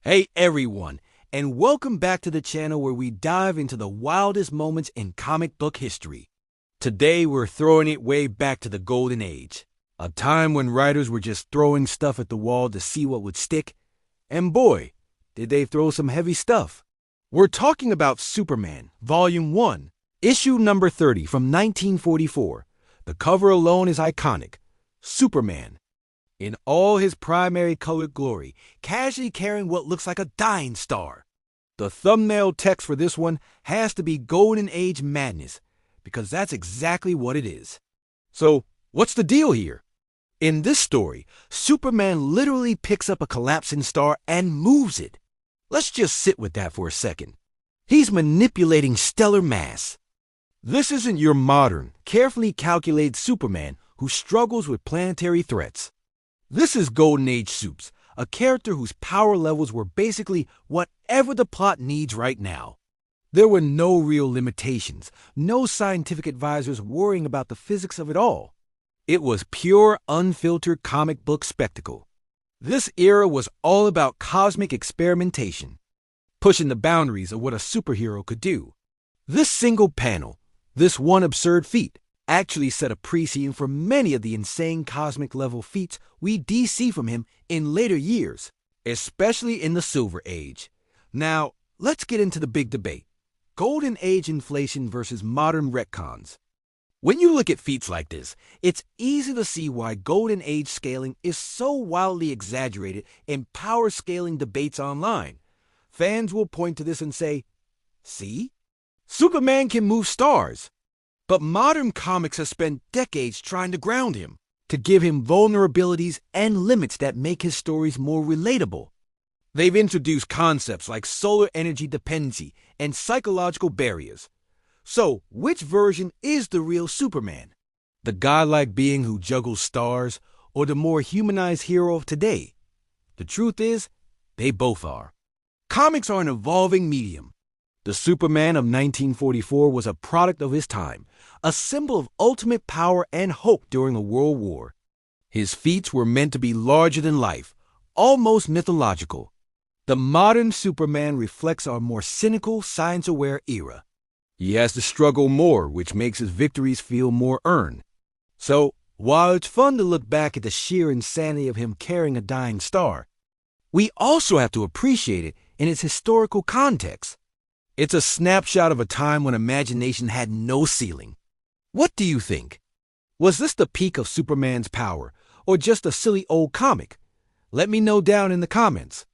Hey everyone, and welcome back to the channel where we dive into the wildest moments in comic book history. Today we're throwing it way back to the Golden Age, a time when writers were just throwing stuff at the wall to see what would stick, and boy, did they throw some heavy stuff. We're talking about Superman, Volume 1, issue number 30 from 1944. The cover alone is iconic. Superman, in all his primary colored glory, casually carrying what looks like a dying star. The thumbnail text for this one has to be Golden Age Madness, because that's exactly what it is. So, what's the deal here? In this story, Superman literally picks up a collapsing star and moves it. Let's just sit with that for a second. He's manipulating stellar mass. This isn't your modern, carefully calculated Superman who struggles with planetary threats. This is Golden Age Supes, a character whose power levels were basically whatever the plot needs right now. There were no real limitations, no scientific advisors worrying about the physics of it all. It was pure, unfiltered comic book spectacle. This era was all about cosmic experimentation, pushing the boundaries of what a superhero could do. This single panel, this one absurd feat, actually set a precedent for many of the insane cosmic-level feats we see from him in later years, especially in the Silver Age. Now, let's get into the big debate. Golden Age inflation versus modern retcons. When you look at feats like this, it's easy to see why Golden Age scaling is so wildly exaggerated in power scaling debates online. Fans will point to this and say, see? Superman can move stars. But modern comics have spent decades trying to ground him, to give him vulnerabilities and limits that make his stories more relatable. They've introduced concepts like solar energy dependency and psychological barriers. So, which version is the real Superman? The godlike being who juggles stars, or the more humanized hero of today? The truth is, they both are. Comics are an evolving medium. The Superman of 1944 was a product of his time, a symbol of ultimate power and hope during a world war. His feats were meant to be larger than life, almost mythological. The modern Superman reflects our more cynical, science-aware era. He has to struggle more, which makes his victories feel more earned. So, while it's fun to look back at the sheer insanity of him carrying a dying star, we also have to appreciate it in its historical context. It's a snapshot of a time when imagination had no ceiling. What do you think? Was this the peak of Superman's power, or just a silly old comic? Let me know down in the comments.